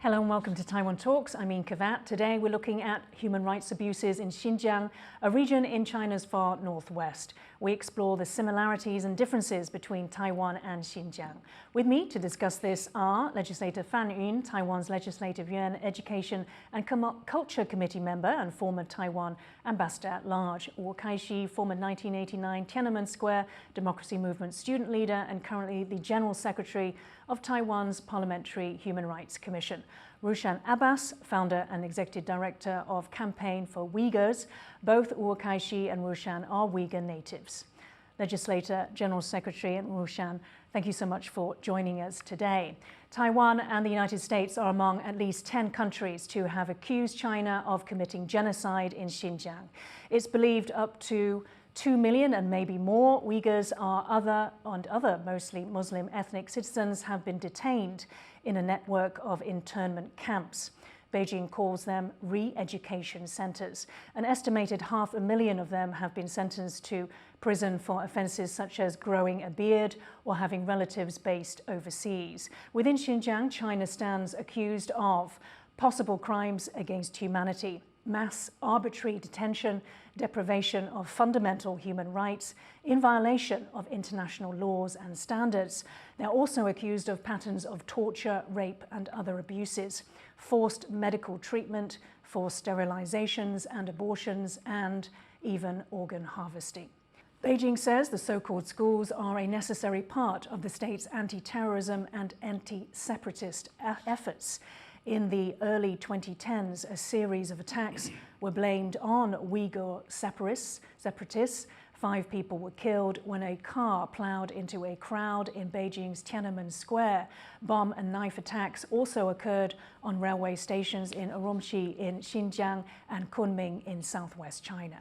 Hello and welcome to Taiwan Talks. I'm Yin Khvat. Today we're looking at human rights abuses in Xinjiang, a region in China's far northwest. We explore the similarities and differences between Taiwan and Xinjiang. With me to discuss this are Legislator Fan Yun, Taiwan's Legislator Yuan, Education and Culture Committee member and former Taiwan Ambassador at Large, Kaixi, former 1989 Tiananmen Square Democracy Movement student leader and currently the General Secretary of Taiwan's Parliamentary Human Rights Commission. Rushan Abbas, founder and executive director of Campaign for Uyghurs. Both Kaixi and Rushan are Uyghur natives. Legislator, General Secretary and Rushan, thank you so much for joining us today. Taiwan and the United States are among at least 10 countries to have accused China of committing genocide in Xinjiang. It's believed up to 2 million and maybe more Uyghurs other mostly Muslim ethnic citizens have been detained in a network of internment camps. Beijing calls them re-education centers. An estimated 500,000 of them have been sentenced to prison for offences such as growing a beard or having relatives based overseas. Within Xinjiang, China stands accused of possible crimes against humanity, mass arbitrary detention, deprivation of fundamental human rights in violation of international laws and standards. They're also accused of patterns of torture, rape and other abuses, forced medical treatment, forced sterilizations and abortions, and even organ harvesting. Beijing says the so-called schools are a necessary part of the state's anti-terrorism and anti-separatist efforts. In the early 2010s, a series of attacks were blamed on Uyghur separatists. 5 people were killed when a car ploughed into a crowd in Beijing's Tiananmen Square. Bomb and knife attacks also occurred on railway stations in Urumqi in Xinjiang and Kunming in southwest China.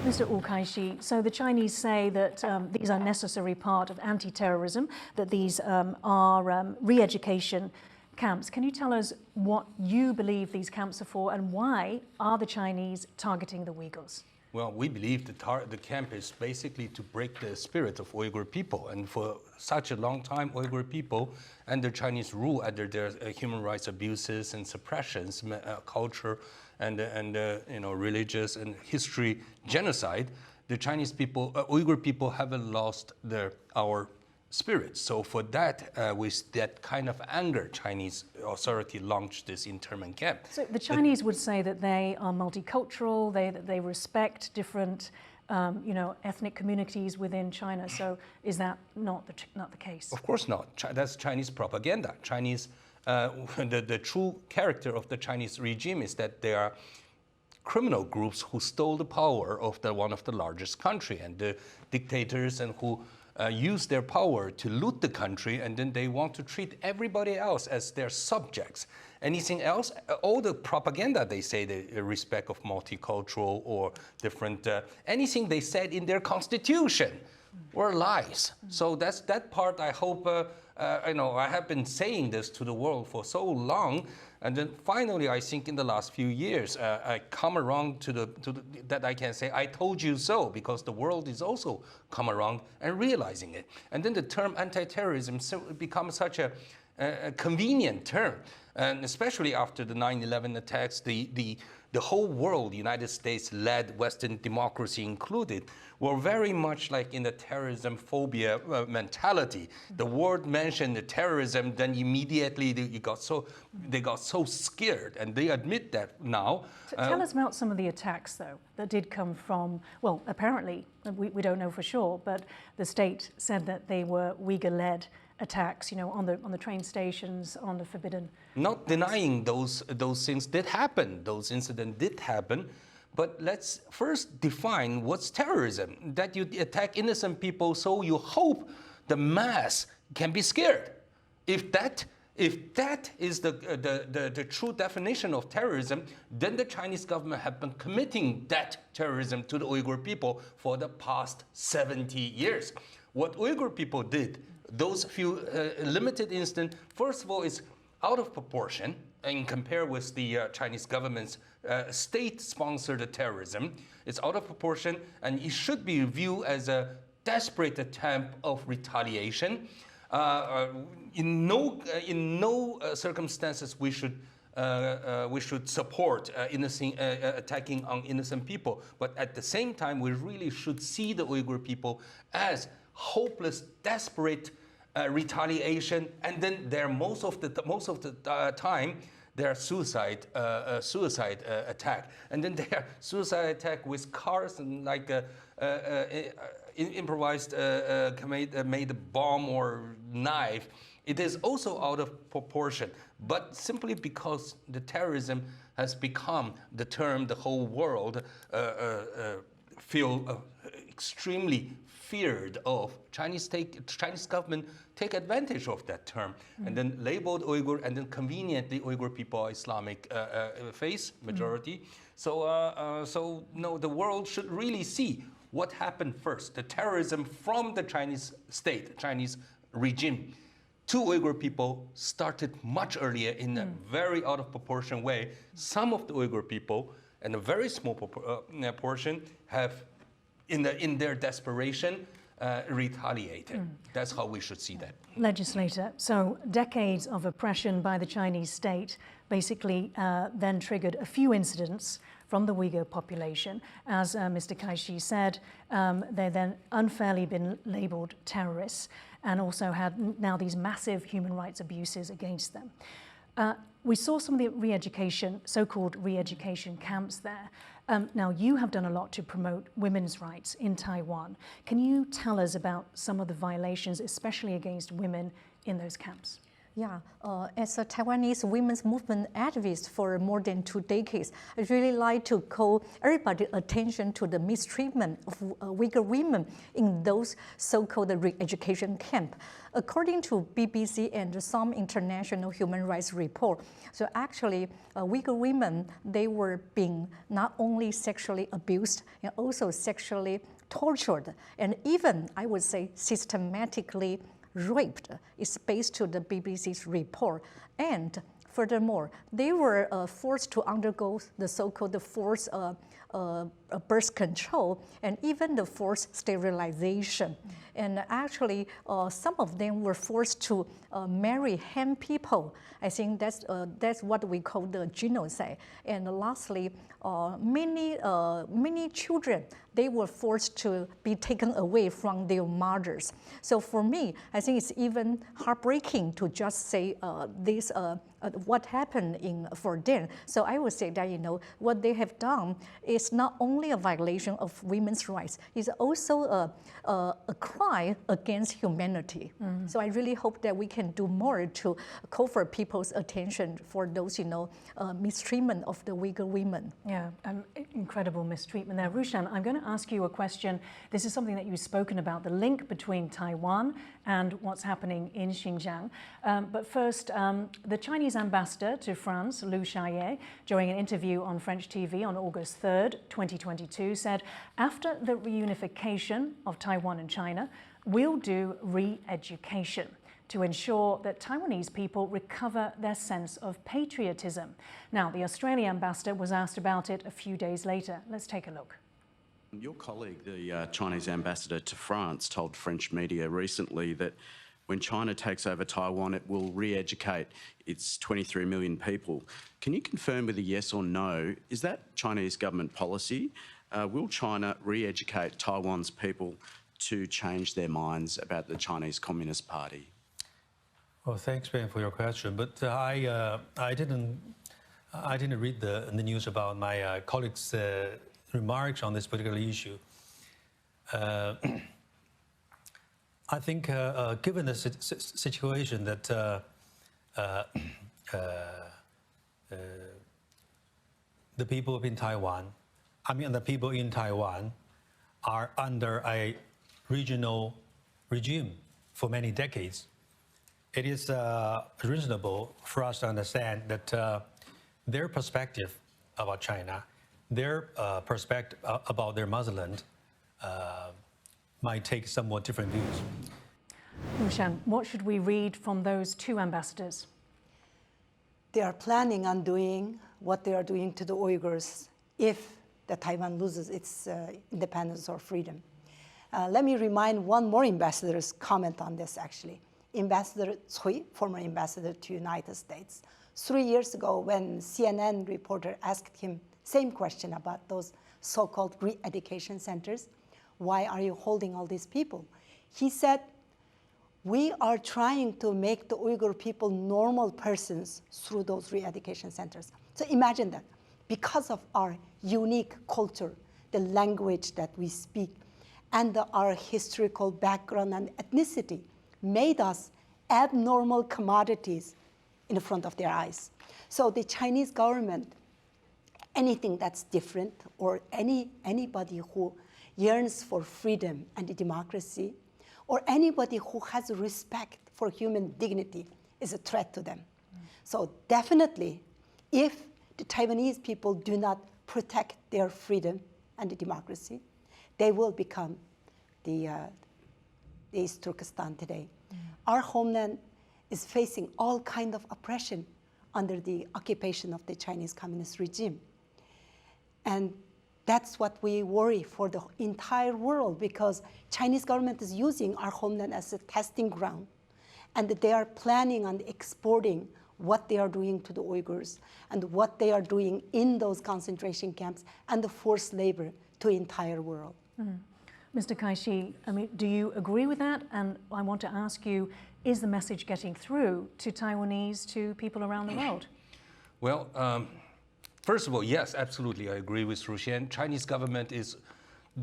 Mr. Kaixi, so the Chinese say that these are a necessary part of anti-terrorism, that these are re-education camps. Can you tell us what you believe these camps are for and why are the Chinese targeting the Uyghurs? Well, we believe the camp is basically to break the spirit of Uyghur people. And for such a long time, Uyghur people under Chinese rule, under their human rights abuses and suppressions, culture and religious and history genocide, the Chinese people, Uyghur people haven't lost our spirit. So for that, with that kind of anger, Chinese authority launched this internment camp. So the Chinese would say that they are multicultural, that they respect different ethnic communities within China. So is that not the case? Of course not. That's Chinese propaganda. Chinese, the true character of the Chinese regime is that they are criminal groups who stole the power of one of the largest country, and the dictators and who use their power to loot the country, and then they want to treat everybody else as their subjects. Anything else, all the propaganda they say, the respect of multicultural or different, anything they said in their constitution were lies. So that's that part. I hope, I have been saying this to the world for so long, and then finally, I think in the last few years, I come around to that I can say, I told you so, because the world is also come around and realizing it. And then the term anti-terrorism becomes such a convenient term, and especially after the 9/11 attacks, the whole world, United States-led Western democracy included, were very much like in the terrorism phobia mentality. The word mentioned the terrorism, then immediately they got so scared, and they admit that now. Tell us about some of the attacks, though, that did come from, well, apparently, we don't know for sure, but the state said that they were Uyghur-led attacks, on the train stations, on the forbidden. Not denying those things did happen. Those incidents did happen. But let's first define what's terrorism. That you attack innocent people, so you hope the mass can be scared. If that is the true definition of terrorism, then the Chinese government have been committing that terrorism to the Uyghur people for the past 70 years. What Uyghur people did, those few limited incidents, first of all, is out of proportion and compare with the Chinese government's state-sponsored terrorism. It's out of proportion, and it should be viewed as a desperate attempt of retaliation. In no circumstances we should support attacking on innocent people. But at the same time, we really should see the Uyghur people as hopeless, desperate retaliation, and then most of the time their suicide attack, and then their suicide attack with cars and like improvised made bomb or knife. It is also out of proportion, but simply because the terrorism has become the term the whole world feel extremely feared of. Chinese government take advantage of that term and then labeled Uyghur, and then conveniently Uyghur people are Islamic faith majority. So no, the world should really see what happened first: the terrorism from the Chinese state, Chinese regime, to Uyghur people started much earlier in a very out of proportion way. Some of the Uyghur people, and a very small portion, have, in their desperation, retaliated. That's how we should see that. Legislator, so decades of oppression by the Chinese state basically then triggered a few incidents from the Uyghur population. As Mr. Kaixi said, they've then unfairly been labeled terrorists and also had now these massive human rights abuses against them. We saw some of the re-education, so-called re-education camps there. Now, you have done a lot to promote women's rights in Taiwan. Can you tell us about some of the violations, especially against women in those camps? Yeah, as a Taiwanese women's movement activist for more than 2 decades, I'd really like to call everybody's attention to the mistreatment of Uyghur women in those so-called re-education camp. According to BBC and some international human rights report, so actually Uyghur women, they were being not only sexually abused and also sexually tortured, and even, I would say, systematically raped, is based to the BBC's report. And furthermore, they were forced to undergo the so-called forced birth control and even the forced sterilization. And actually, some of them were forced to marry Han people. I think that's what we call the genocide. And lastly, many children, they were forced to be taken away from their mothers. So for me, I think it's even heartbreaking to just say what happened for them. So I would say that, you know, what they have done is not only a violation of women's rights, it's also a crime against humanity. So I really hope that we can do more to call for people's attention for those, you know, mistreatment of the Uyghur women. Yeah, incredible mistreatment there. Rushan, I'm going to ask you a question. This is something that you've spoken about, the link between Taiwan and what's happening in Xinjiang. But first, the Chinese ambassador to France, Liu Xiaoye, during an interview on French TV on August 3rd, 2022, said, after the reunification of Taiwan and China, we'll do re-education to ensure that Taiwanese people recover their sense of patriotism. Now, the Australian ambassador was asked about it a few days later. Let's take a look. Your colleague, the Chinese ambassador to France, told French media recently that when China takes over Taiwan, it will re-educate its 23 million people. Can you confirm with a yes or no, is that Chinese government policy? Will China re-educate Taiwan's people to change their minds about the Chinese Communist Party? Well, thanks, Ben, for your question. But I didn't read the news about my colleagues' remarks on this particular issue. I think, given the situation that the people in Taiwan, the people in Taiwan are under a regional regime for many decades, it is reasonable for us to understand that their perspective about China, their perspective about their motherland might take somewhat different views. Rushan, what should we read from those two ambassadors? They are planning on doing what they are doing to the Uyghurs if the Taiwan loses its independence or freedom. Let me remind one more ambassador's comment on this, actually. Ambassador Cui, former ambassador to United States. 3 years ago, when CNN reporter asked him same question about those so-called re-education centers, why are you holding all these people? He said, we are trying to make the Uyghur people normal persons through those re-education centers. So imagine that, because of our unique culture, the language that we speak, and our historical background and ethnicity made us abnormal commodities in front of their eyes. So the Chinese government, anything that's different, or anybody who yearns for freedom and democracy, or anybody who has respect for human dignity, is a threat to them. So definitely, if the Taiwanese people do not protect their freedom and democracy, they will become the East Turkestan today. Our homeland is facing all kinds of oppression under the occupation of the Chinese Communist regime. And that's what we worry for the entire world, because Chinese government is using our homeland as a testing ground, and they are planning on exporting what they are doing to the Uyghurs and what they are doing in those concentration camps and the forced labor to the entire world. Mr. Kaixi, I mean, do you agree with that? And I want to ask you, is the message getting through to Taiwanese, to people around the world? Well, first of all, yes, absolutely, I agree with Rushan. Chinese government is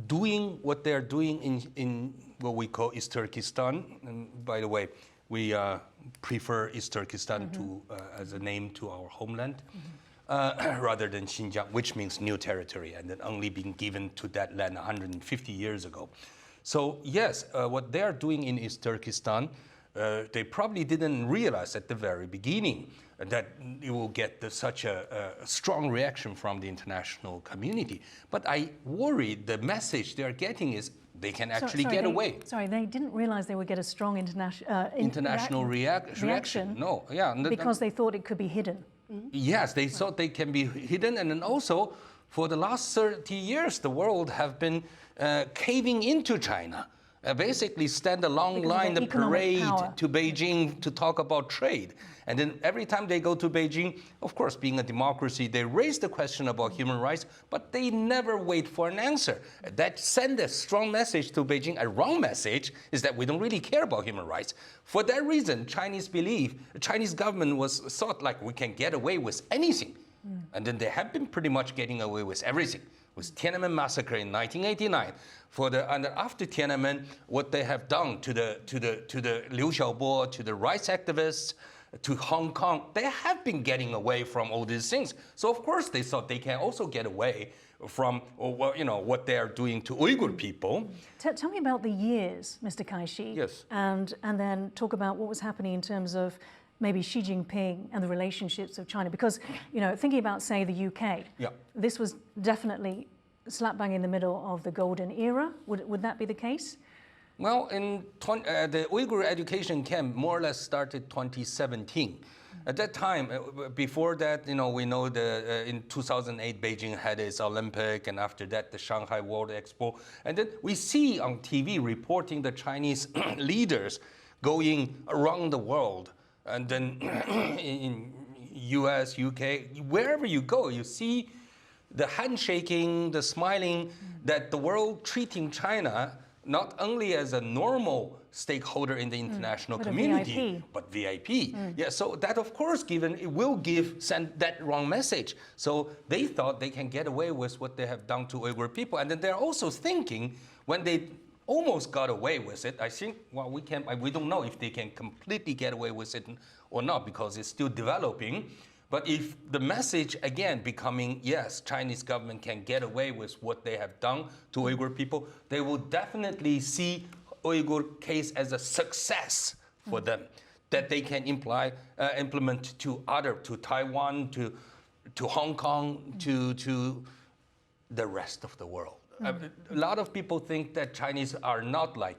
doing what they're doing in what we call East Turkestan. And by the way, we prefer East Turkestan to, as a name to our homeland, rather than Xinjiang, which means new territory, and then only being given to that land 150 years ago. So yes, what they're doing in East Turkestan, they probably didn't realize at the very beginning that it will get such a strong reaction from the international community. But I worry the message they're getting is they can actually get away. Sorry, they didn't realize they would get a strong international reaction. No, yeah. Because they thought it could be hidden. Yes, they thought they can be hidden. And then also, for the last 30 years, the world have been caving into China. Basically stand a long line, the parade to Beijing to talk about trade. And then every time they go to Beijing, of course, being a democracy, they raise the question about human rights, but they never wait for an answer. That sends a strong message to Beijing. A wrong message is that we don't really care about human rights. For that reason, Chinese government was thought like we can get away with anything. And then they have been pretty much getting away with everything. With Tiananmen massacre in 1989, and after Tiananmen, what they have done to the Liu Xiaobo, to the rights activists, to Hong Kong, they have been getting away from all these things. So of course they thought they can also get away from what they are doing to Uyghur people. Tell me about the years, Mr. Kaixi. Yes. And then talk about what was happening in terms of maybe Xi Jinping and the relationships of China, because thinking about, say, the UK, this was definitely slap bang in the middle of the golden era. Would that be the case? Well, the Uyghur education camp more or less started 2017. At that time, before that, we know in 2008 Beijing had its Olympic, and after that the Shanghai World Expo, and then we see on TV reporting the Chinese leaders going around the world. And then in US, UK, wherever you go, you see the handshaking, the smiling, that the world treating China not only as a normal stakeholder in the international community, but VIP. Yeah, so that of course send that wrong message. So they thought they can get away with what they have done to Uyghur people. And then they're also thinking, when they almost got away with it, I think, well, we don't know if they can completely get away with it or not, because it's still developing. But if the message again becoming, yes, Chinese government can get away with what they have done to Uyghur people, they will definitely see Uyghur case as a success for them, that they can implement to Taiwan, to Hong Kong, to the rest of the world. A lot of people think that Chinese are not like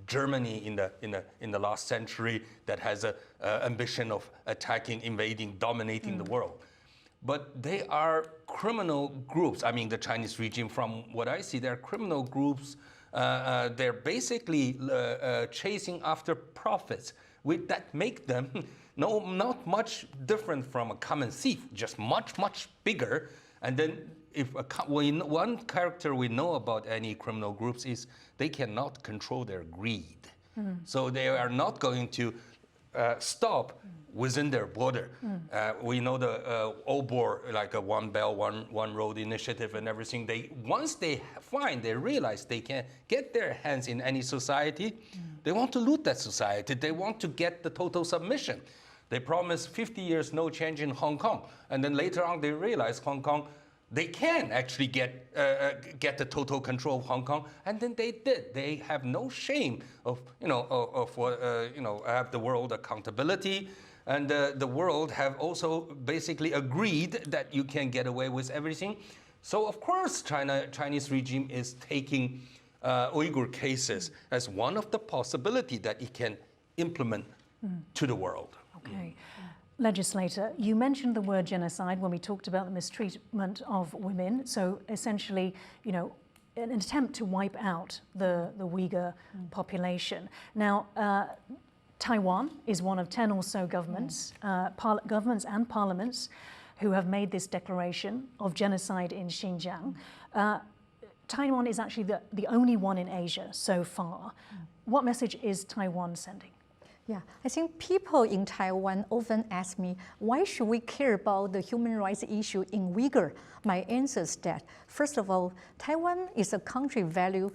Germany in the last century that has an ambition of attacking, invading, dominating the world. But they are criminal groups. I mean, the Chinese regime, from what I see, they're criminal groups. They're basically chasing after profits, that make them not much different from a common thief, just much bigger. And then if one character we know about any criminal groups is they cannot control their greed. So they are not going to stop within their border. We know the OBOR, like a One Belt, One Road initiative and everything. Once they realize they can get their hands in any society, they want to loot that society. They want to get the total submission. They promise 50 years no change in Hong Kong, and then later on they realize Hong Kong, they can actually get the total control of Hong Kong, and then they did. They have no shame of have the world accountability, and the world have also basically agreed that you can get away with everything. So of course, Chinese regime is taking Uyghur cases as one of the possibility that it can implement to the world. Okay. Legislator, you mentioned the word genocide when we talked about the mistreatment of women. So essentially, an attempt to wipe out the Uyghur population. Now, Taiwan is one of 10 or so governments, governments and parliaments who have made this declaration of genocide in Xinjiang. Taiwan is actually the only one in Asia so far. What message is Taiwan sending? Yeah, I think people in Taiwan often ask me, why should we care about the human rights issue in Uyghur? My answer is that, first of all, Taiwan is a country value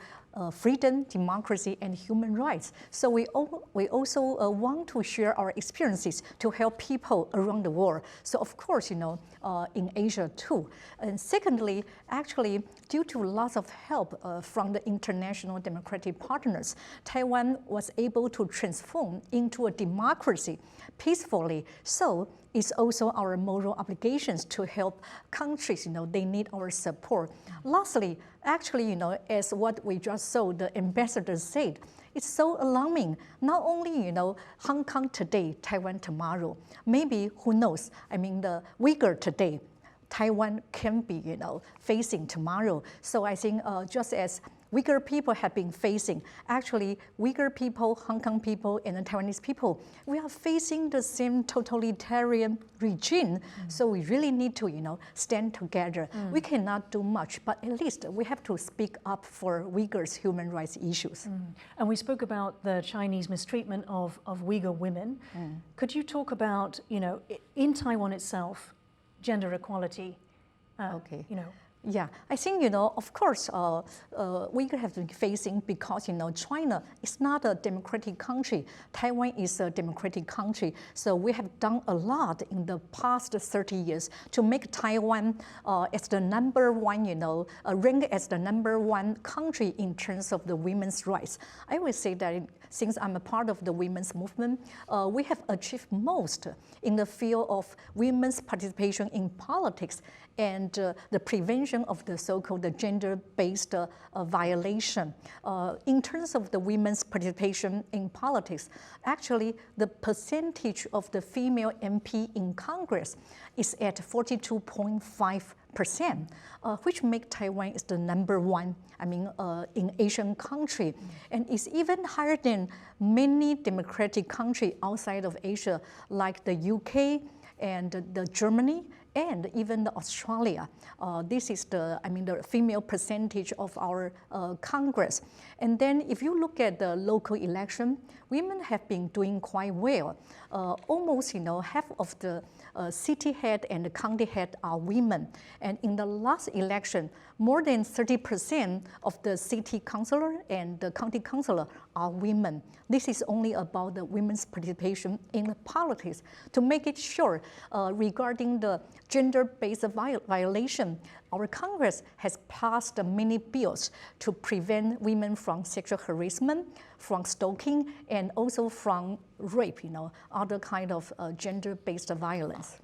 freedom, democracy, and human rights. So we also want to share our experiences to help people around the world. So of course, in Asia too. And secondly, actually, due to lots of help from the international democratic partners, Taiwan was able to transform into a democracy peacefully. So it's also our moral obligations to help countries, they need our support. Lastly, actually, as what we just saw, the ambassador said, it's so alarming. Not only, Hong Kong today, Taiwan tomorrow. Maybe, who knows? I mean, the Uyghur today, Taiwan can be, facing tomorrow. So I think just as Uyghur people have been facing, actually, Uyghur people, Hong Kong people, and the Taiwanese people, we are facing the same totalitarian regime. So we really need to, stand together. We cannot do much, but at least we have to speak up for Uyghurs' human rights issues. And we spoke about the Chinese mistreatment of Uyghur women. Could you talk about, in Taiwan itself, gender equality? Okay. Yeah, I think, of course, Uyghur have been facing because, China is not a democratic country. Taiwan is a democratic country. So we have done a lot in the past 30 years to make Taiwan as the number one, ranked as the number one country in terms of the women's rights. I would say that since I'm a part of the women's movement, we have achieved most in the field of women's participation in politics and the prevention of the so-called gender-based violation. In terms of the women's participation in politics, actually the percentage of the female MP in Congress is at 42.5%, which makes Taiwan is the number one, in Asian country. And it's even higher than many democratic countries outside of Asia, like the UK and the Germany, and even the Australia. This is the female percentage of our Congress. And then if you look at the local election, women have been doing quite well. Almost, half of the city head and the county head are women. And in the last election, more than 30% of the city councilor and the county councilor are women. This is only about the women's participation in politics. To make it sure, regarding the gender-based violation, our Congress has passed many bills to prevent women from sexual harassment, from stalking, and also from rape, other kind of gender-based violence.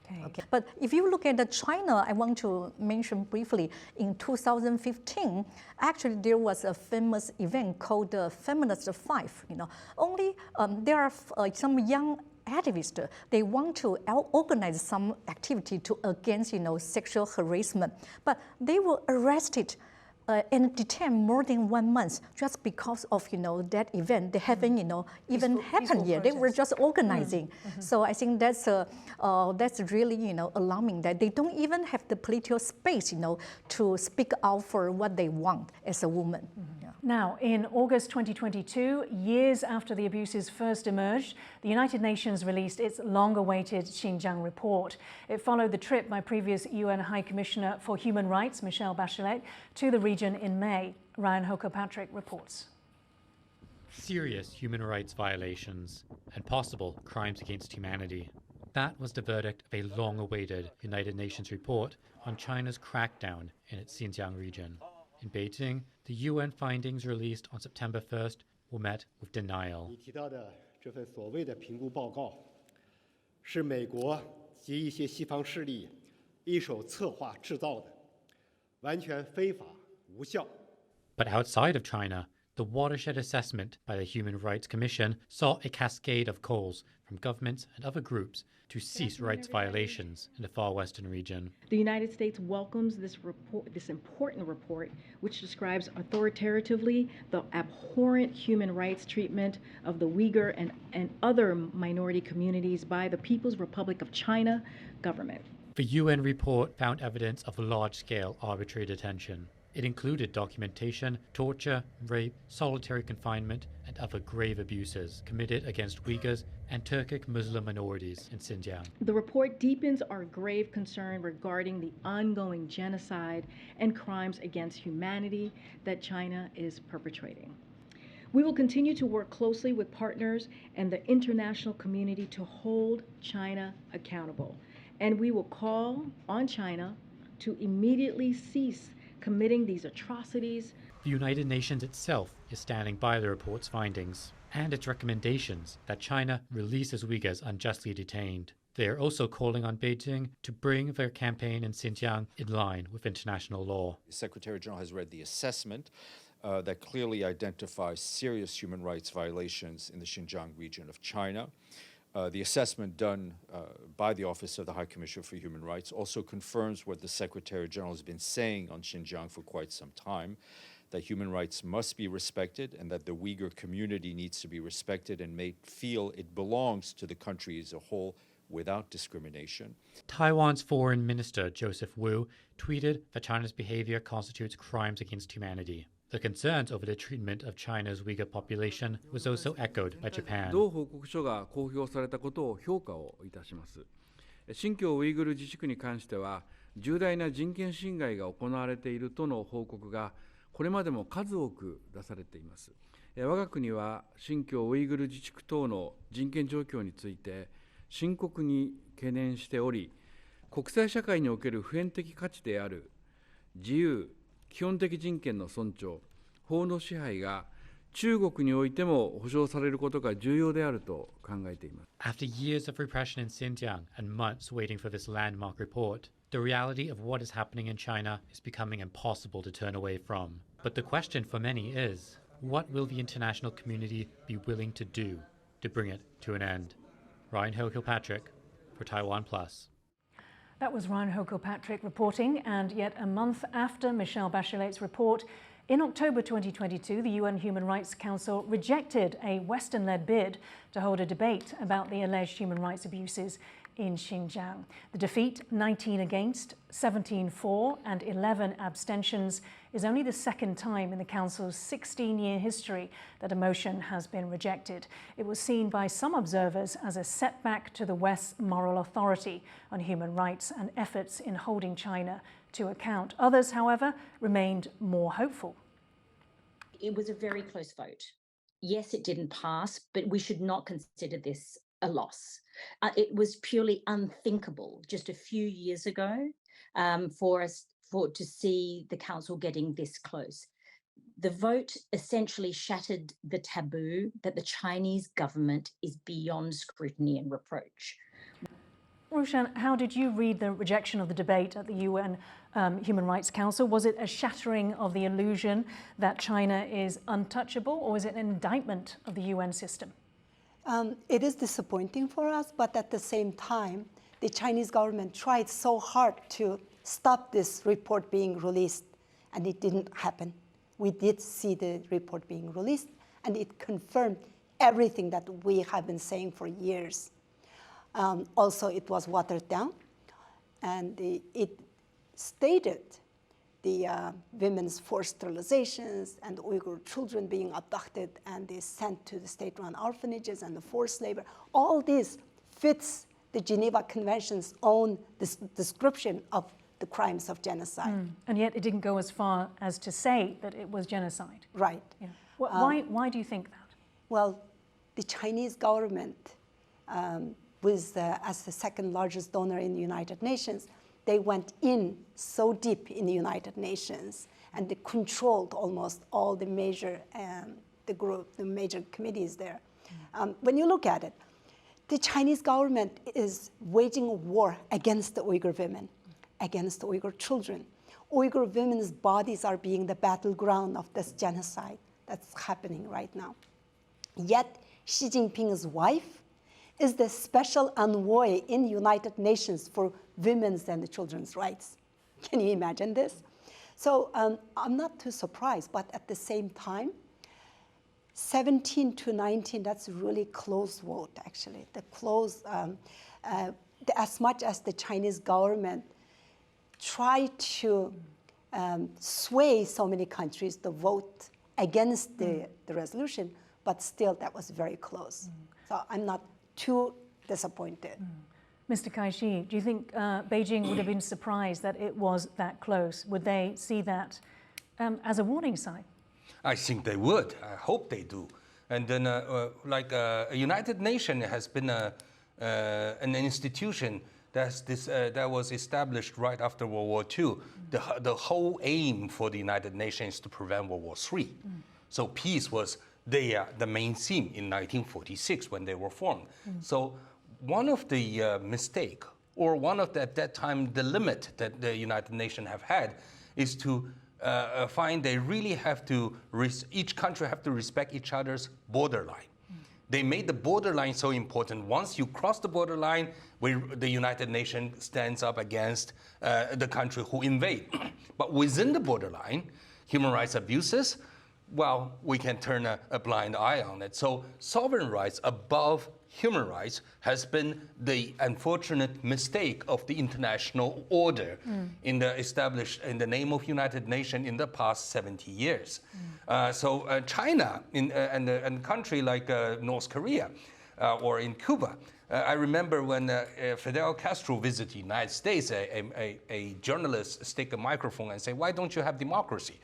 Okay. But if you look at China, I want to mention briefly, in 2015, actually there was a famous event called the Feminist Five. Only there are some young activists, they want to organize some activity against, sexual harassment, but they were arrested and detained more than 1 month just because of that event. They haven't even happened yet. They were just organizing. So I think that's really alarming that they don't even have the political space to speak out for what they want as a woman. Yeah. Now, in August 2022, years after the abuses first emerged, the United Nations released its long-awaited Xinjiang report. It followed the trip by previous UN High Commissioner for Human Rights, Michelle Bachelet, to the region in May. Ryan Hoko-Patrick reports. Serious human rights violations and possible crimes against humanity. That was the verdict of a long-awaited United Nations report on China's crackdown in its Xinjiang region. In Beijing, the UN findings released on September 1st were met with denial. 你提到的这份所谓的评估报告，是美国及一些西方势力一手策划制造的，完全非法无效。 But outside of China, the watershed assessment by the Human Rights Commission saw a cascade of calls from governments and other groups to cease rights violations in the far western region. The United States welcomes this important report, which describes authoritatively the abhorrent human rights treatment of the Uyghur and other minority communities by the People's Republic of China government. The UN report found evidence of large-scale arbitrary detention. It included documentation, torture, rape, solitary confinement, and other grave abuses committed against Uyghurs and Turkic Muslim minorities in Xinjiang. The report deepens our grave concern regarding the ongoing genocide and crimes against humanity that China is perpetrating. We will continue to work closely with partners and the international community to hold China accountable. And we will call on China to immediately cease committing these atrocities. The United Nations itself is standing by the report's findings and its recommendations that China releases Uyghurs unjustly detained. They are also calling on Beijing to bring their campaign in Xinjiang in line with international law. The Secretary General has read the assessment that clearly identifies serious human rights violations in the Xinjiang region of China. The assessment done by the Office of the High Commissioner for Human Rights also confirms what the Secretary General has been saying on Xinjiang for quite some time, that human rights must be respected and that the Uyghur community needs to be respected and made feel it belongs to the country as a whole without discrimination. Taiwan's Foreign Minister Joseph Wu tweeted that China's behavior constitutes crimes against humanity. The concerns over the treatment of China's Uyghur population was also echoed by Japan. 同報告書が公表されたことを評価をいたします。新疆ウイグル自治区に関しては、重大な人権侵害が行われているとの報告がこれまでも数多く出されています。我が国は新疆ウイグル自治区等の人権状況について深刻に懸念しており、国際社会における普遍的価値である自由、基本的人権の尊重、法の支配が中国においても保障されることが重要であると考えています。After years of repression in Xinjiang and months waiting for this landmark report, the reality of what is happening in China is becoming impossible to turn away from. But the question for many is, what will the international community be willing to do to bring it to an end? Ryan Hoko-Patrick for Taiwan Plus. That was Ryan Hoko-Patrick reporting, and yet a month after Michelle Bachelet's report, in October 2022, the UN Human Rights Council rejected a Western-led bid to hold a debate about the alleged human rights abuses in Xinjiang. The defeat, 19 against, 17 for, and 11 abstentions, is only the second time in the Council's 16-year history that a motion has been rejected. It was seen by some observers as a setback to the West's moral authority on human rights and efforts in holding China to account. Others, however, remained more hopeful. It was a very close vote. Yes, it didn't pass, but we should not consider this a loss. It was purely unthinkable just a few years ago for us to see the council getting this close. The vote essentially shattered the taboo that the Chinese government is beyond scrutiny and reproach. Rushan, how did you read the rejection of the debate at the UN Human Rights Council? Was it a shattering of the illusion that China is untouchable, or is it an indictment of the UN system? It is disappointing for us, but at the same time, the Chinese government tried so hard to stop this report being released. and it didn't happen. We did see the report being released, and it confirmed everything that we have been saying for years. Also, it was watered down, and it stated the women's forced sterilizations and Uyghur children being abducted and they sent to the state-run orphanages and the forced labor. All this fits the Geneva Convention's own description of the crimes of genocide. And yet it didn't go as far as to say that it was genocide. Right. Yeah. Why do you think that? Well, the Chinese government was, as the second largest donor in the United Nations, they went in so deep in the United Nations and they controlled almost all the major, the major committees there. When you look at it, the Chinese government is waging a war against the Uyghur women, against the Uyghur children. Uyghur women's bodies are being the battleground of this genocide that's happening right now. Yet Xi Jinping's wife is the special envoy in the United Nations for women's and children's rights. Can you imagine this? So I'm not too surprised, but at the same time, 17 to 19, that's a really close vote, actually. The close, as much as the Chinese government tried to sway so many countries to vote against the resolution, but still that was very close. So I'm not too disappointed. Mr. Kaixi, do you think Beijing would have been surprised that it was that close? Would they see that as a warning sign? I think they would. I hope they do. And then, United Nations has been an institution that was established right after World War II. The whole aim for the United Nations is to prevent World War III. So peace was the main theme in 1946 when they were formed. So one of the mistake, or one of at that time the limit that the United Nations have had, is to find they really have to, each country have to respect each other's borderline. They made the borderline so important. Once you cross the borderline, the United Nations stands up against the country who invade. But within the borderline, human rights abuses, well, we can turn a blind eye on it. So sovereign rights above human rights has been the unfortunate mistake of the international order in the name of United Nations in the past 70 years. So China and a country like North Korea or in Cuba, I remember when Fidel Castro visited the United States, a journalist stick a microphone and say, "Why don't you have democracy?"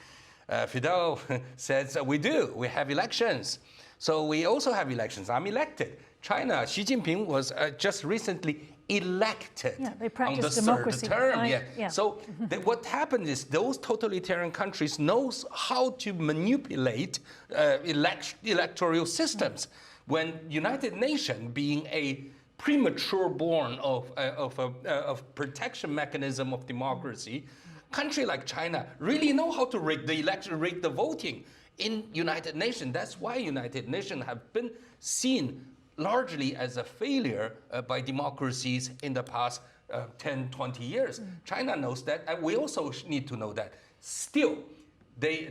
Fidel says, "We do. We have elections. So we also have elections. I'm elected." China, Xi Jinping was just recently elected they practice on the democracy, third term. right? Yeah. So what happened is those totalitarian countries knows how to manipulate electoral systems. When United Nations, being a premature born of protection mechanism of democracy, country like China really know how to rig the election, rig the voting in United Nations. That's why United Nations have been seen largely as a failure by democracies in the past 10, 20 years. China knows that, and we also need to know that. Still, the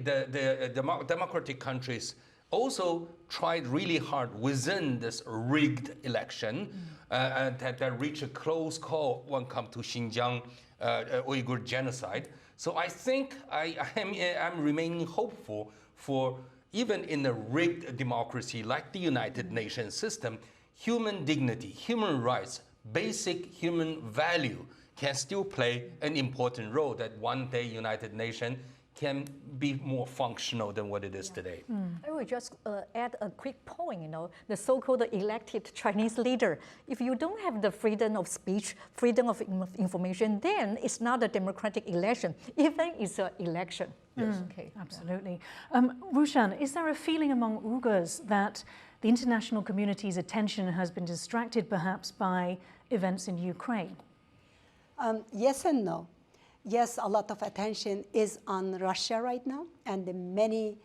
democratic countries also tried really hard within this rigged election that reach a close call when it comes to Xinjiang Uyghur genocide. So I think I'm remaining hopeful for, even in a rigged democracy like the United Nations system, human dignity, human rights, basic human value can still play an important role, that one day United Nations can be more functional than what it is today. I will just add a quick point, the so-called elected Chinese leader. If you don't have the freedom of speech, freedom of information, then it's not a democratic election, even it's an election. Yes. Okay. Absolutely. Rushan, is there a feeling among Uyghurs that the international community's attention has been distracted perhaps by events in Ukraine? Yes and no. Yes, a lot of attention is on Russia right now, and the many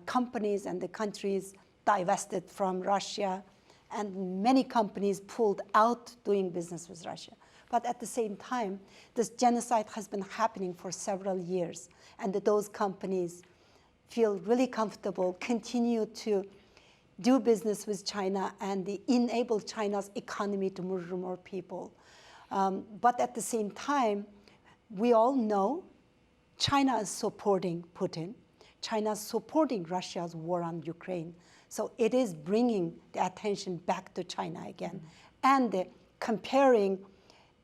companies and the countries divested from Russia, and many companies pulled out doing business with Russia. But at the same time, this genocide has been happening for several years, and those companies feel really comfortable, continue to do business with China, and they enable China's economy to murder more people. But at the same time, we all know China is supporting Putin. China is supporting Russia's war on Ukraine. So it is bringing the attention back to China again. And comparing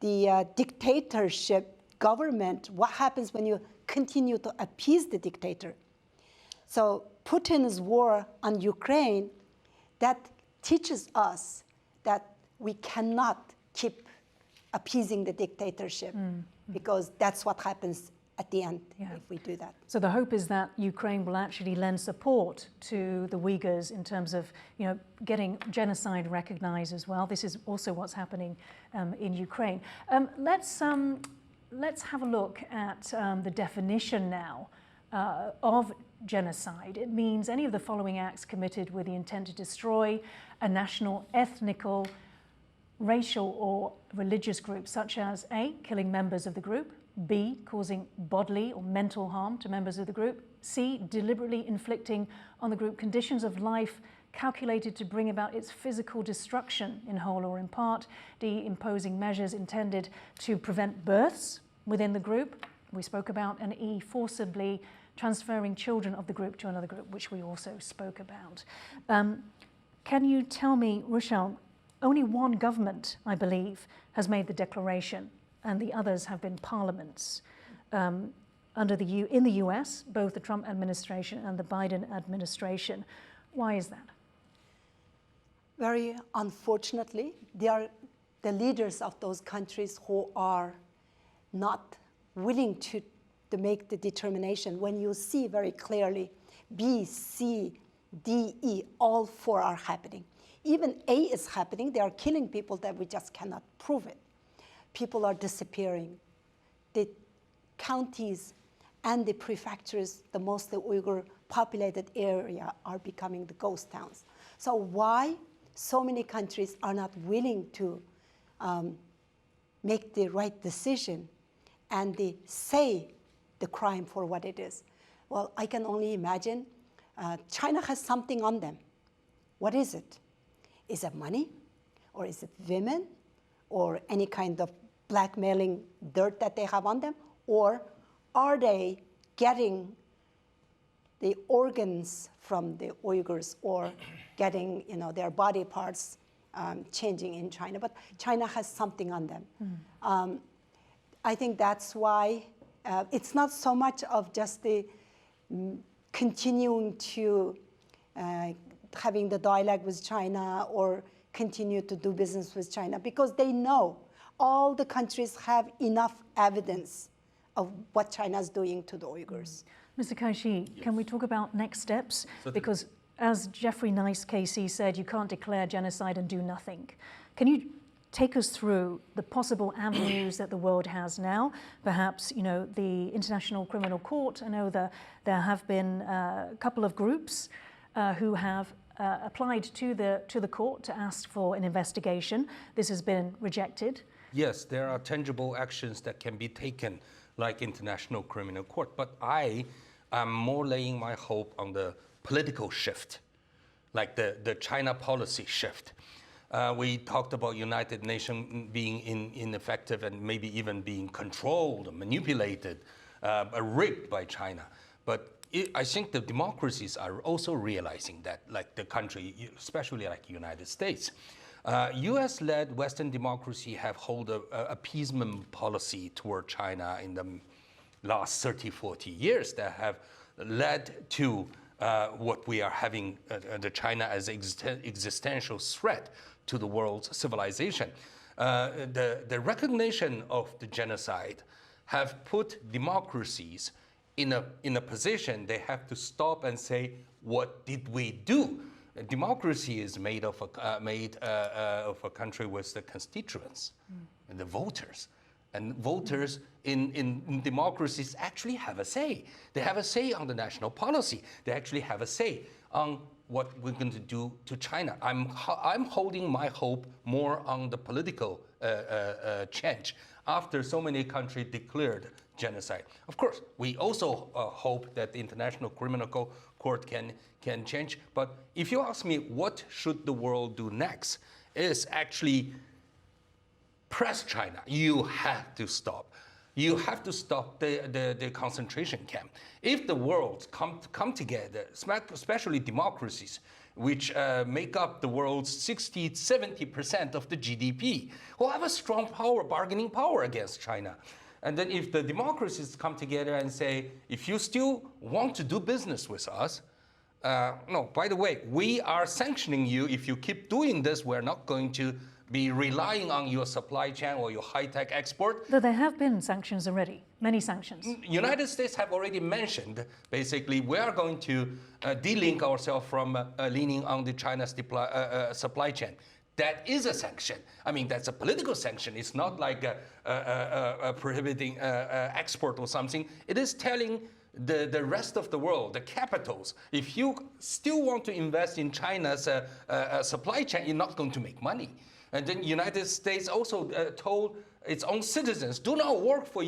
the dictatorship government, what happens when you continue to appease the dictator? So Putin's war on Ukraine, that teaches us that we cannot keep appeasing the dictatorship because that's what happens at the end if we do that. So the hope is that Ukraine will actually lend support to the Uyghurs in terms of, getting genocide recognized as well. This is also what's happening in Ukraine. Let's have a look at the definition now of genocide. It means any of the following acts committed with the intent to destroy a national, ethnical, racial or religious group, such as A, killing members of the group, B, causing bodily or mental harm to members of the group, C, deliberately inflicting on the group conditions of life calculated to bring about its physical destruction in whole or in part, D, imposing measures intended to prevent births within the group, we spoke about, and E, forcibly transferring children of the group to another group, which we also spoke about. Can you tell me, Rushan, only one government, I believe, has made the declaration, and the others have been parliaments. In the US, both the Trump administration and the Biden administration. Why is that? Very unfortunately, they are the leaders of those countries who are not willing to make the determination. When you see very clearly B, C, D, E, all four are happening. Even A is happening. They are killing people that we just cannot prove it. People are disappearing. The counties and the prefectures, the mostly Uyghur populated area, are becoming the ghost towns. So why so many countries are not willing to make the right decision and they say the crime for what it is? Well, I can only imagine China has something on them. What is it? Is it money? Or is it women? Or any kind of blackmailing dirt that they have on them? Or are they getting the organs from the Uyghurs or getting their body parts changing in China? But China has something on them. I think that's why it's not so much of just the continuing to having the dialogue with China or continue to do business with China, because they know all the countries have enough evidence of what China is doing to the Uyghurs. Mr. Kaixi, can we talk about next steps? Because as Jeffrey Nice Kaixi said, you can't declare genocide and do nothing. Can you take us through the possible avenues that the world has now? Perhaps, the International Criminal Court. I know that there have been a couple of groups who have applied to the court to ask for an investigation. This has been rejected. Yes, there are tangible actions that can be taken, like International Criminal Court. But I am more laying my hope on the political shift, like the China policy shift. We talked about United Nations being ineffective and maybe even being controlled, manipulated, rigged by China. But I think the democracies are also realizing that, like the country, especially like the United States. US-led Western democracy have held an appeasement policy toward China in the last 30, 40 years that have led to what we are having, the China as existential threat to the world's civilization. The recognition of the genocide have put democracies in a position they have to stop and say, what did we do? Democracy is made of a country with the constituents and the voters. And voters in democracies actually have a say. They have a say on the national policy. They actually have a say on what we're going to do to China. I'm holding my hope more on the political change after so many countries declared genocide. Of course, we also hope that the International Criminal Court can change. But if you ask me what should the world do next, is actually press China. You have to stop. You have to stop the concentration camp. If the world come together, especially democracies, which make up the world's 60-70% of the GDP, will have a strong bargaining power against China. And then if the democracies come together and say, if you still want to do business with us, no, by the way, we are sanctioning you. If you keep doing this, we're not going to be relying on your supply chain or your high-tech export. Though there have been sanctions already, many sanctions. United States have already mentioned, basically, we are going to de-link ourselves from leaning on the China's supply chain. That is a sanction. I mean, that's a political sanction. It's not like prohibiting export or something. It is telling the rest of the world, the capitals, if you still want to invest in China's supply chain, you're not going to make money. And then United States also told its own citizens, do not work for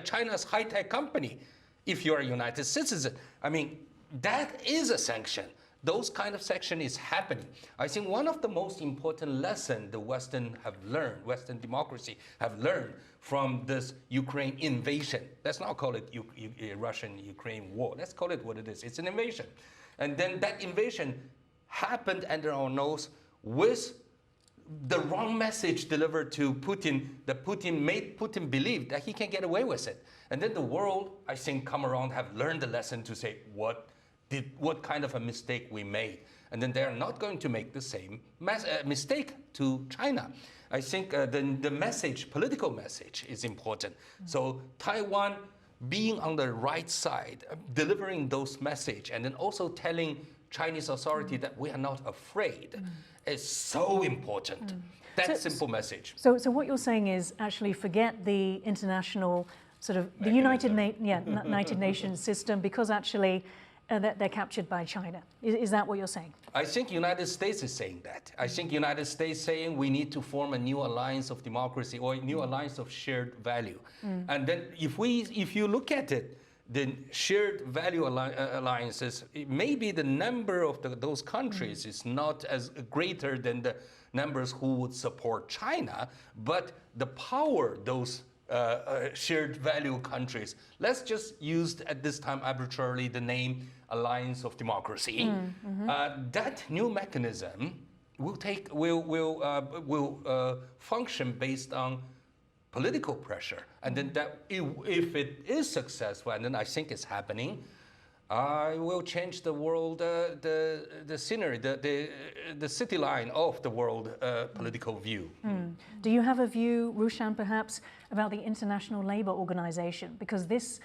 China's high-tech company if you're a United citizen. I mean, that is a sanction. Those kind of sanction is happening. I think one of the most important lessons the Western democracy have learned from this Ukraine invasion. Let's not call it Russian-Ukraine war. Let's call it what it is. It's an invasion. And then that invasion happened under our nose with the wrong message delivered to Putin, that Putin made Putin believe that he can get away with it. And then the world, I think, come around, have learned the lesson to say what kind of a mistake we made. And then they're not going to make the same mistake to China. I think the message, political message, is important. So Taiwan being on the right side, delivering those message, and then also telling Chinese authority that we are not afraid, is so important. That simple message. So what you're saying is actually forget the international sort of the United Nations system, because actually they're captured by China. Is that what you're saying? I think United States is saying that. I think United States saying we need to form a new alliance of democracy or a new alliance of shared value. And then if you look at it, the shared value alliances, maybe the number of those countries is not as greater than the numbers who would support China, but the power those shared value countries, let's just use at this time arbitrarily the name Alliance of Democracy. That new mechanism will function based on political pressure, and then that if it is successful, and then I think it's happening, I will change the world, the scenery, the city line of the world political view. Do you have a view, Rushan, perhaps, about the International Labour Organization? Because this,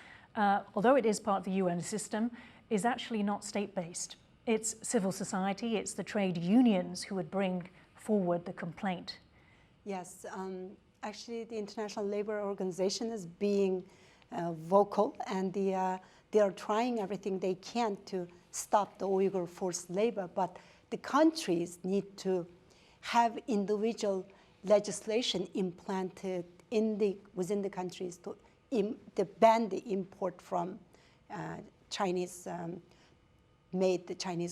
although it is part of the UN system, is actually not state-based. It's civil society, it's the trade unions who would bring forward the complaint. Yes, actually the International Labour Organization is being vocal, and they are trying everything they can to stop the Uyghur forced labor, but the countries need to have individual legislation implanted within the countries to ban the import from Chinese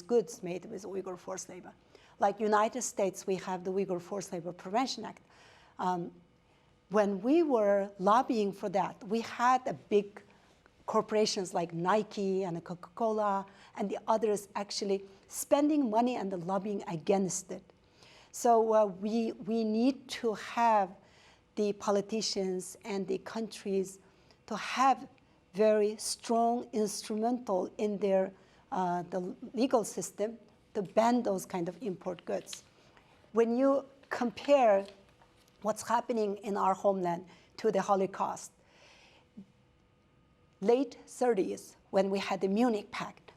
goods made with Uyghur forced labor. Like United States, we have the Uyghur Forced Labor Prevention Act. When we were lobbying for that, we had a big corporations like Nike and Coca-Cola and the others actually spending money and lobbying against it. So we need to have the politicians and the countries to have very strong instrumental in their the legal system to ban those kind of import goods. When you compare what's happening in our homeland to the Holocaust, late 30s, when we had the Munich Pact,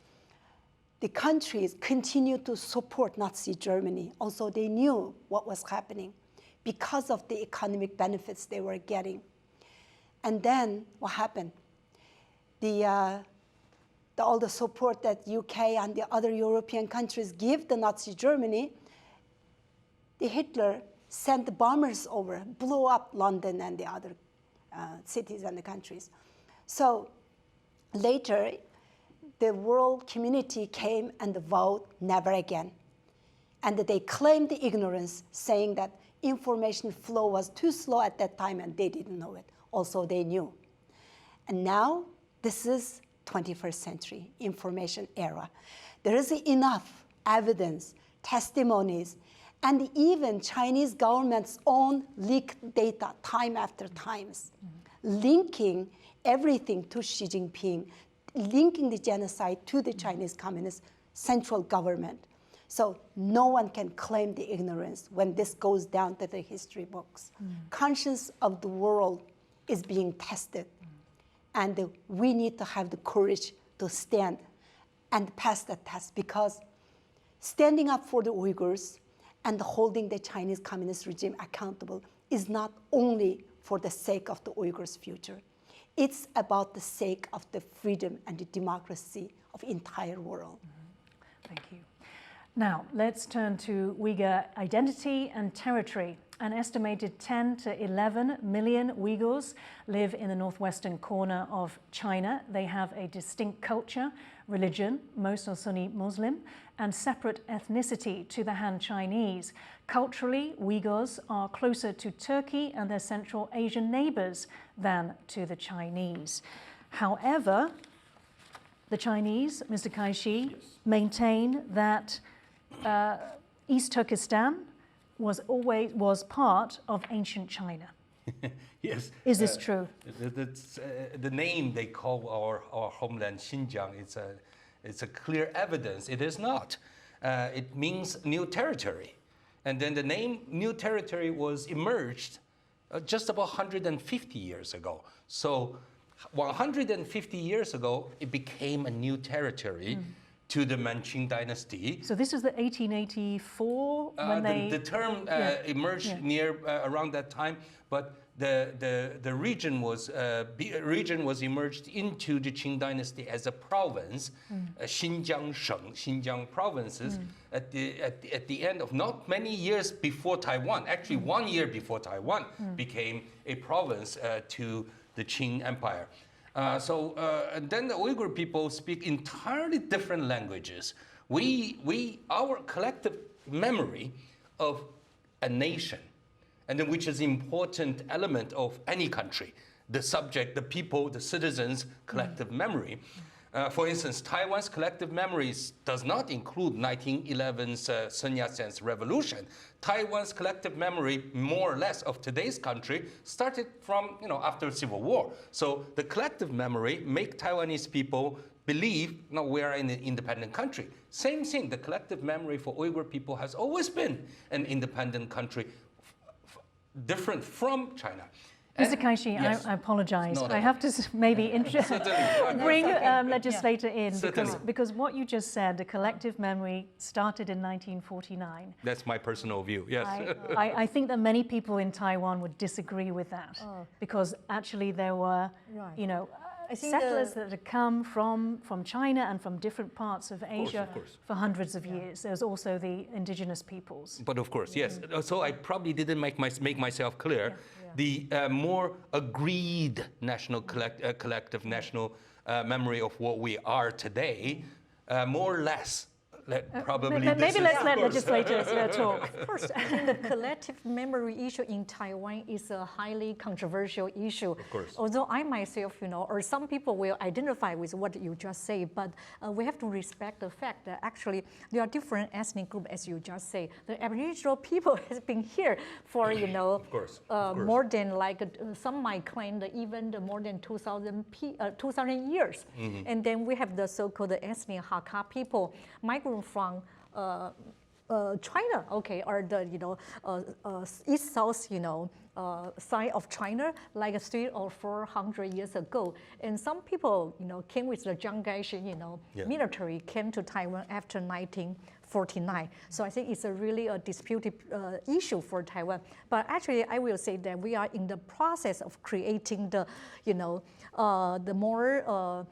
the countries continued to support Nazi Germany. Also, they knew what was happening because of the economic benefits they were getting. And then what happened? All the support that UK and the other European countries give the Nazi Germany, the Hitler sent bombers over, blew up London and the other cities and the countries. So later, the world community came and vowed never again. And they claimed the ignorance, saying that information flow was too slow at that time and they didn't know it. Also, they knew. And now, this is 21st century information era. There is enough evidence, testimonies, and even Chinese government's own leaked data time after times, linking everything to Xi Jinping, linking the genocide to the Chinese Communist central government. So no one can claim the ignorance when this goes down to the history books. Conscience of the world is being tested. And we need to have the courage to stand and pass that test, because standing up for the Uyghurs and holding the Chinese Communist regime accountable is not only for the sake of the Uyghurs' future. It's about the sake of the freedom and the democracy of the entire world. Thank you. Now, let's turn to Uyghur identity and territory. An estimated 10 to 11 million Uyghurs live in the northwestern corner of China. They have a distinct culture, religion, most are Sunni Muslim, and separate ethnicity to the Han Chinese. Culturally, Uyghurs are closer to Turkey and their Central Asian neighbors than to the Chinese. However, the Chinese, Mr. Kaixi, maintain that East Turkestan was part of ancient China. Yes. Is this true? The name they call our homeland Xinjiang, it's a clear evidence. It is not. It means new territory. And then the name new territory was emerged just about 150 years ago. So 150 years ago, it became a new territory to the Manchu dynasty. So this is the 1884 when the term emerged near around that time, but the region was emerged into the Qing dynasty as a province, Xinjiang Sheng, Xinjiang provinces, at the end of not many years before Taiwan, actually 1 year before Taiwan became a province to the Qing Empire. And then the Uyghur people speak entirely different languages. Our collective memory of a nation, and then which is an important element of any country, the subject, the people, the citizens' collective memory. For instance, Taiwan's collective memories does not include 1911's Sun Yat-sen's revolution. Taiwan's collective memory, more or less, of today's country started from, after Civil War. So the collective memory make Taiwanese people believe, we are in an independent country. Same thing, the collective memory for Uyghur people has always been an independent country, different from China. Mr. Kaixi, yes. I apologize. I have to maybe bring Legislator in because what you just said, the collective memory started in 1949. That's my personal view, yes. I think that many people in Taiwan would disagree with that because actually there were, settlers that had come from China and from different parts of Asia for hundreds of years. There's also the indigenous peoples. But of course, yes. So I probably didn't make myself clear. The more agreed national collective national memory of what we are today, more or less. Maybe let's let legislators talk. Of course, I think the collective memory issue in Taiwan is a highly controversial issue. Of course. Although I myself, or some people will identify with what you just say, but we have to respect the fact that actually there are different ethnic groups, as you just say. The Aboriginal people has been here for, of course. More than some might claim that even more than 2,000 years. And then we have the so-called ethnic Hakka people migrant from China, or the East South, side of China like 300 or 400 years ago. And some people, came with the Chiang Kai-shek, military came to Taiwan after 1949. So I think it's really a disputed issue for Taiwan. But actually, I will say that we are in the process of creating the, the more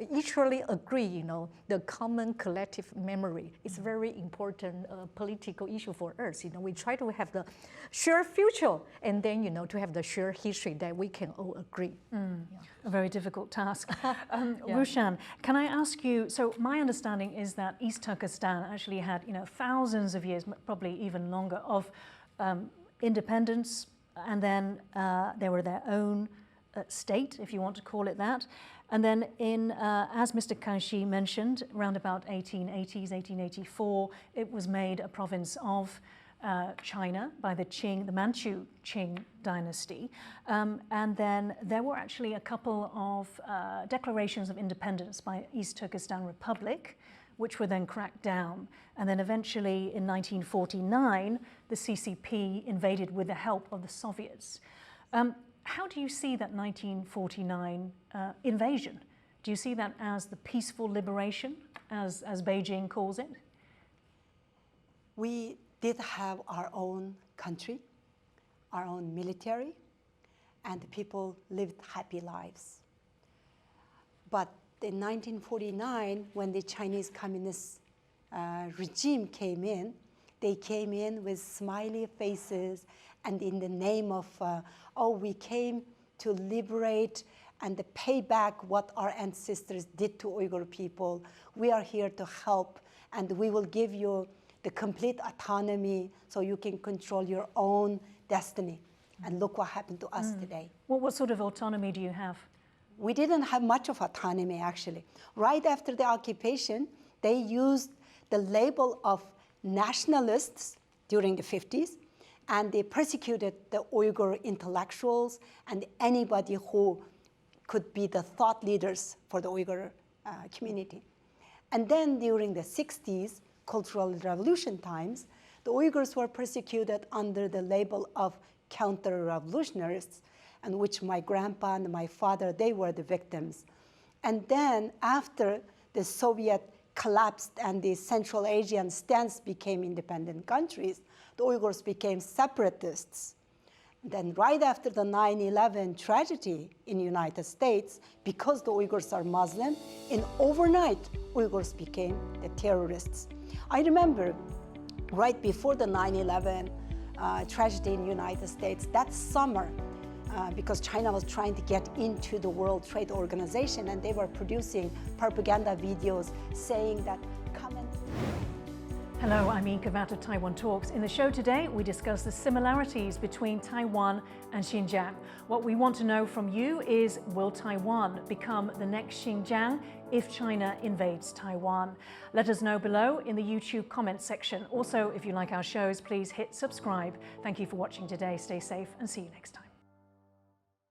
mutually agree, the common collective memory. It's a very important political issue for us. We try to have the shared future and then, to have the shared history that we can all agree. A very difficult task. Rushan, can I ask you, so my understanding is that East Turkestan actually had, thousands of years, probably even longer, of independence, and then they were their own state, if you want to call it that. And then as Mr. Kaixi mentioned, around about 1880s, 1884, it was made a province of China by the Manchu Qing dynasty. And then there were actually a couple of declarations of independence by East Turkestan Republic, which were then cracked down. And then eventually in 1949, the CCP invaded with the help of the Soviets. How do you see that 1949 invasion? Do you see that as the peaceful liberation, as Beijing calls it? We did have our own country, our own military, and people lived happy lives. But in 1949, when the Chinese Communist regime came in, they came in with smiley faces and in the name of, we came to liberate and pay back what our ancestors did to Uyghur people. We are here to help, and we will give you the complete autonomy so you can control your own destiny. And look what happened to us today. Well, what sort of autonomy do you have? We didn't have much of autonomy, actually. Right after the occupation, they used the label of nationalists during the 50s, and they persecuted the Uyghur intellectuals and anybody who could be the thought leaders for the Uyghur community. And then during the 60s, Cultural Revolution times, the Uyghurs were persecuted under the label of counter-revolutionists, and which my grandpa and my father, they were the victims. And then after the Soviet collapsed and the Central Asian states became independent countries, the Uyghurs became separatists. Then right after the 9/11 tragedy in the United States, because the Uyghurs are Muslim, in overnight, Uyghurs became the terrorists. I remember right before the 9/11 tragedy in the United States, that summer, because China was trying to get into the World Trade Organization, and they were producing propaganda videos saying that, come and... Hello, I'm Yin Khvat of Taiwan Talks. In the show today, we discuss the similarities between Taiwan and Xinjiang. What we want to know from you is, will Taiwan become the next Xinjiang if China invades Taiwan? Let us know below in the YouTube comment section. Also, if you like our shows, please hit subscribe. Thank you for watching today. Stay safe and see you next time.